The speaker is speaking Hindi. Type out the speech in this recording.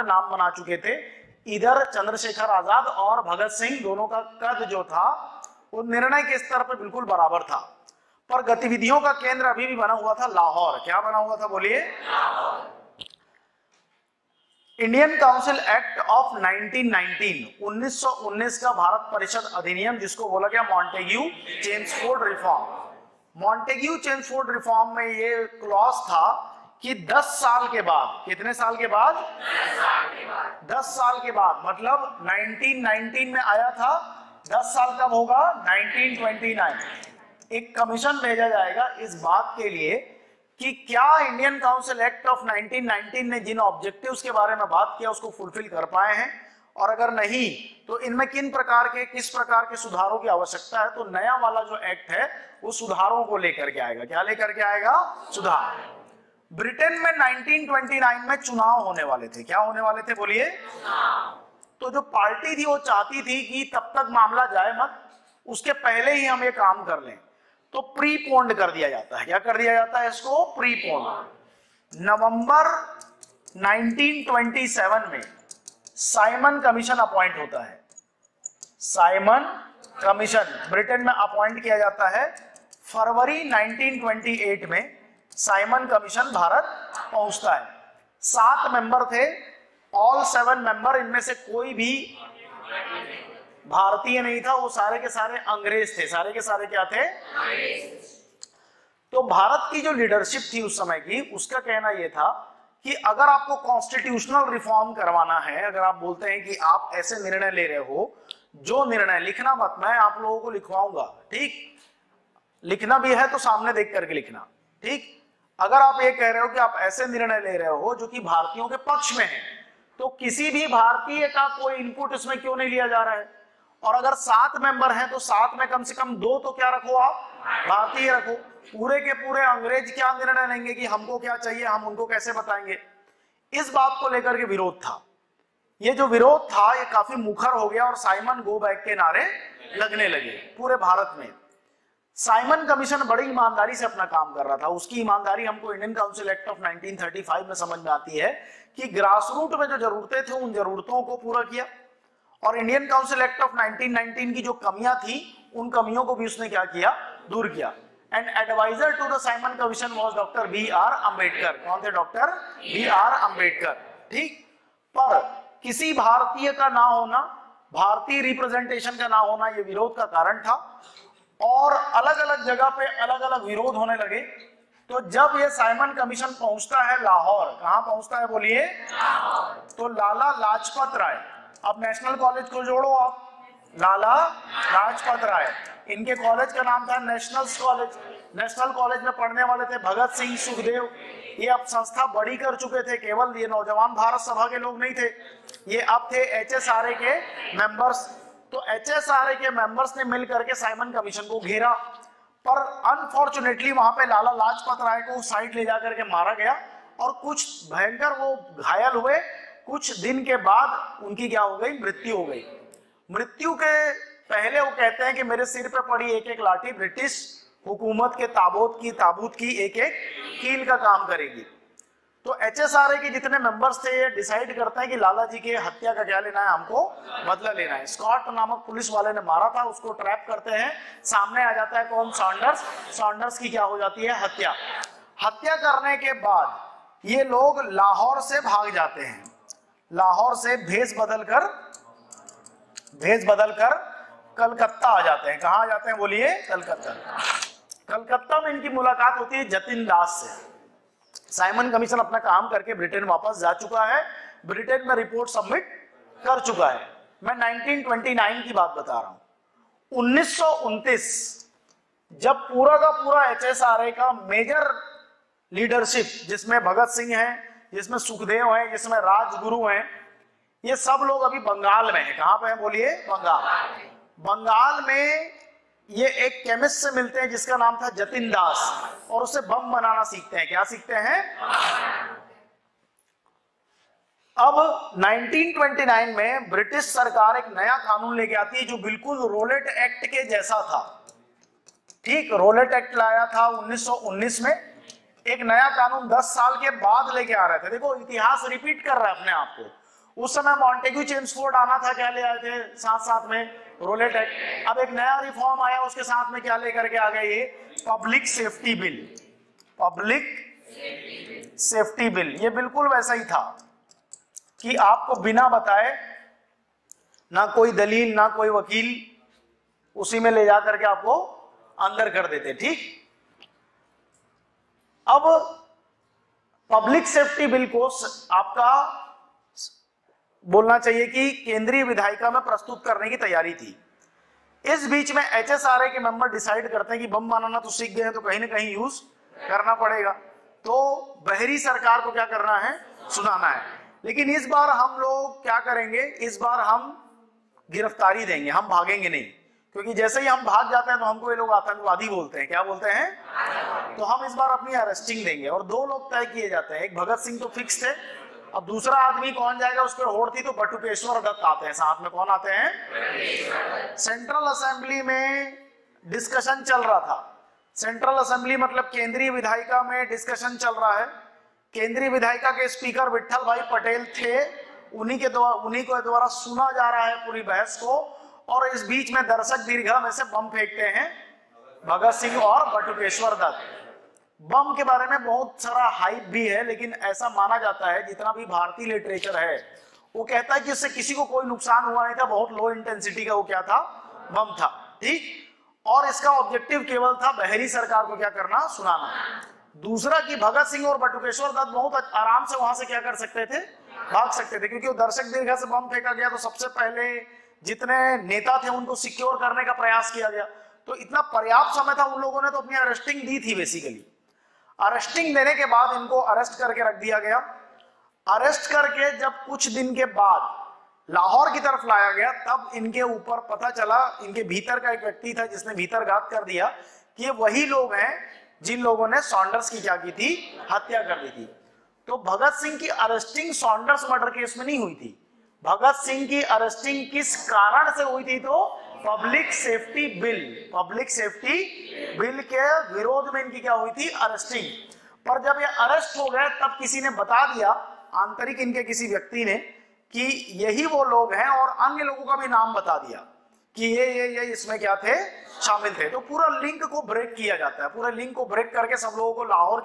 पे नाम बना चुके थे। इधर चंद्रशेखर आजाद और भगत सिंह दोनों का कद जो था वो निर्णय के स्तर पर बिल्कुल बराबर था, पर गतिविधियों का केंद्र अभी भी बना हुआ था लाहौर। क्या बना हुआ था बोलिए? इंडियन काउंसिल एक्ट ऑफ 1919 का भारत परिषद अधिनियम, जिसको बोला गया Montagu Chelmsford reform. Montagu Chelmsford reform में ये क्लॉज था कि 10 साल के बाद, कितने साल के बाद? 10 साल के बाद, मतलब 1919 में आया था, 10 साल कब होगा? 1929। एक कमीशन भेजा जाएगा इस बात के लिए कि क्या इंडियन काउंसिल एक्ट ऑफ 1919 ने जिन ऑब्जेक्टिव्स के बारे में बात किया उसको फुलफिल कर पाए हैं, और अगर नहीं तो इनमें किस प्रकार के सुधारों की आवश्यकता है। तो नया वाला जो एक्ट है वो सुधारों को लेकर के आएगा। क्या लेकर के आएगा? सुधार। ब्रिटेन में 1929 में चुनाव होने वाले थे। क्या होने वाले थे बोलिए? तो जो पार्टी थी वो चाहती थी कि तब तक मामला जाए मत, उसके पहले ही हम ये काम कर लें, तो प्रीपोन्ड कर दिया जाता है। क्या कर दिया जाता है इसको? प्रीपोन्ड। नवंबर 1927 में साइमन कमीशन अपॉइंट होता है। साइमन कमीशन ब्रिटेन में अपॉइंट किया जाता है। फरवरी 1928 में साइमन कमीशन भारत पहुंचता है। 7 मेंबर थे, ऑल 7 मेंबर, इनमें से कोई भी भारतीय नहीं था, वो सारे के सारे अंग्रेज थे। सारे के सारे क्या थे? तो भारत की जो लीडरशिप थी उस समय की, उसका कहना यह था कि अगर आपको कॉन्स्टिट्यूशनल रिफॉर्म करवाना है, अगर आप बोलते हैं कि आप ऐसे निर्णय ले रहे हो, जो निर्णय लिखना मत, मैं आप लोगों को लिखवाऊंगा, ठीक? लिखना भी है तो सामने देख करके लिखना, ठीक? अगर आप ये कह रहे हो कि आप ऐसे निर्णय ले रहे हो जो कि भारतीयों के पक्ष में है, तो किसी भी भारतीय का कोई इनपुट इसमें क्यों नहीं लिया जा रहा है? और अगर 7 मेंबर हैं तो 7 में कम से कम 2 तो क्या रखो आप? भारतीय रखो। पूरे के पूरे अंग्रेज क्या निर्णय लेंगे कि हमको क्या चाहिए, हम उनको कैसे बताएंगे? इस बात को लेकर के विरोध था। ये जो विरोध था ये काफी मुखर हो गया और साइमन गो बैक के नारे लगने लगे पूरे भारत में। साइमन कमीशन बड़ी ईमानदारी से अपना काम कर रहा था। उसकी ईमानदारी हमको इंडियन काउंसिल एक्ट ऑफ 1935 में समझ में आती है कि ग्रास रूट में जो जरूरतें थे उन जरूरतों को पूरा किया, और इंडियन काउंसिल एक्ट ऑफ 1919 की जो कमियां थी उन कमियों को भी उसने क्या किया? दूर किया। And adviser to the Simon commission was doctor B.R. Ambedkar. कौन थे? Doctor B.R. अम्बेडकर, ठीक? पर किसी भारतीय का ना होना, भारतीय रिप्रेजेंटेशन का ना होना, यह विरोध का कारण था, और अलग अलग जगह पे अलग अलग विरोध होने लगे। तो जब ये साइमन कमीशन पहुंचता है लाहौर, कहां पहुंचता है बोलिए? तो लाला लाजपत राय, अब नेशनल कॉलेज को जोड़ो आप, लाला लाजपत राय, इनके कॉलेज का नाम था नेशनल कॉलेज। नेशनल कॉलेज में पढ़ने वाले थे भगत सिंह, सुखदेव। ये अब संस्था बड़ी कर चुके थे, केवल ये नौजवान भारत सभा के लोग नहीं थे, ये अब थे HSRA के मेंबर्स। तो HSRA के मेंबर्स ने मिलकर के साइमन कमीशन को घेरा, पर अनफॉर्चुनेटली वहां पे लाला लाजपत राय को साइड ले जाकर के मारा गया, और कुछ भयंकर वो घायल हुए। कुछ दिन के बाद उनकी क्या हो गई? मृत्यु हो गई। मृत्यु के पहले वो कहते हैं कि मेरे सिर पे पड़ी एक एक लाठी ब्रिटिश हुकूमत के ताबूत की एक एक कील का काम करेगी। तो HSRA के जितने मेंबर्स थे ये डिसाइड करते हैं कि लाला जी के हत्या का क्या लेना है, हमको बदला लेना है। स्कॉट नामक पुलिस वाले ने मारा था, उसको ट्रैप करते हैं। सामने आ जाता है कौन? सॉन्डर्स। सॉन्डर्स की क्या हो जाती है? हत्या। हत्या करने के बाद ये लोग लाहौर से भाग जाते हैं। लाहौर से भेष बदलकर कलकत्ता आ जाते हैं। कहां आ जाते हैं बोलिए? कलकत्ता। कलकत्ता में इनकी मुलाकात होती है जतिन दास से। साइमन कमीशन अपना काम करके ब्रिटेन वापस जा चुका है, ब्रिटेन में रिपोर्ट सबमिट कर चुका है। मैं 1929 की बात बता रहा हूं। 1929 जब पूरा का पूरा HSRA का मेजर लीडरशिप, जिसमें भगत सिंह है, जिसमें सुखदेव है, जिसमें राजगुरु हैं, ये सब लोग अभी बंगाल में है। कहां पे है बोलिए? बंगाल। बंगाल में ये एक केमिस्ट से मिलते हैं जिसका नाम था जतिन दास, और उससे बम बनाना सीखते हैं। क्या सीखते हैं? अब 1929 में ब्रिटिश सरकार एक नया कानून लेके आती है जो बिल्कुल रोलेट एक्ट के जैसा था, ठीक? रोलेट एक्ट लाया था 1919 में। एक नया कानून 10 साल के बाद लेके आ रहे थे। देखो इतिहास रिपीट कर रहा है अपने आप को। उस समय मॉन्टेग्यू चेम्सफोर्ड आना था, क्या ले आए थे साथ साथ में? Rowlatt act. अब एक नया रिफॉर्म आया, उसके साथ में क्या लेकर के आ गए? ये public safety bill. Public safety bill ये बिल्कुल वैसा ही था कि आपको बिना बताए, ना कोई दलील ना कोई वकील, उसी में ले जाकर के आपको अंदर कर देते। ठीक, अब पब्लिक सेफ्टी बिल को आपका बोलना चाहिए कि केंद्रीय विधायिका में प्रस्तुत करने की तैयारी थी। इस बीच में एचएसआरए के मेंबर डिसाइड करते हैं कि बम बनाना तो सीख गए हैं, तो कहीं ना कहीं यूज करना पड़ेगा, तो बहरी सरकार को क्या करना है? सुनाना है। लेकिन इस बार हम लोग क्या करेंगे? इस बार हम गिरफ्तारी देंगे, हम भागेंगे नहीं, क्योंकि जैसे ही हम भाग जाते हैं तो हमको ये लोग आतंकवादी बोलते हैं। क्या बोलते हैं? तो हम इस बार अपनी अरेस्टिंग देंगे। और दो लोग तय किए जाते हैं, एक भगत सिंह तो फिक्स थे, अब दूसरा आदमी कौन जाएगा उस पर होड़ थी, तो बटुकेश्वर दत्त आते हैं साथ में। कौन आते हैं? सेंट्रल असेंबली में डिस्कशन चल रहा था। सेंट्रल असेंबली मतलब केंद्रीय विधायिका में डिस्कशन चल रहा है। केंद्रीय विधायिका के स्पीकर विट्ठल भाई पटेल थे, उन्हीं के द्वारा सुना जा रहा है पूरी बहस को। और इस बीच में दर्शक दीर्घा में से बम फेंकते हैं भगत सिंह और बटुकेश्वर दत्त। बम के बारे में बहुत सारा हाइप भी है, लेकिन ऐसा माना जाता है, जितना भी भारतीय लिटरेचर है वो कहता है कि इससे किसी को कोई नुकसान हुआ नहीं था, बहुत लो इंटेंसिटी का वो क्या था? बम था। ठीक, और इसका ऑब्जेक्टिव केवल था बहरी सरकार को क्या करना? सुनाना। दूसरा कि भगत सिंह और बटुकेश्वर दत्त बहुत आराम से वहां से क्या कर सकते थे? भाग सकते थे, क्योंकि वो दर्शक दीर्घा से बम फेंका गया तो सबसे पहले जितने नेता थे उनको सिक्योर करने का प्रयास किया गया। तो इतना पर्याप्त समय था, उन लोगों ने तो अपनी अरेस्टिंग दी थी। बेसिकली अरेस्टिंग देने के बाद इनको अरेस्ट करके रख दिया गया। अरेस्ट करके जब कुछ दिन के बाद लाहौर की तरफ लाया गया, तब इनके ऊपर पता चला, इनके भीतर का एक व्यक्ति था जिसने भीतरघात कर दिया कि ये वही लोग हैं जिन लोगों ने सॉन्डर्स की क्या की थी? हत्या कर दी थी। तो भगत सिंह की अरेस्टिंग सॉन्डर्स मर्डर केस में नहीं हुई थी। भगत सिंह की अरेस्टिंग किस कारण से हुई थी? तो public safety bill, public safety bill के विरोध में इनकी क्या हुई थी? अरेस्टिंग। पर जब ये अरेस्ट हो गए तब किसी ने बता दिया, आंतरिक इनके किसी व्यक्ति ने, कि यही वो लोग हैं, और अन्य लोगों का भी नाम बता दिया कि ये इसमें क्या थे? शामिल थे। तो पूरा लिंक को ब्रेक किया जाता है। पूरे लिंक को ब्रेक करके सब लोगों को लाहौर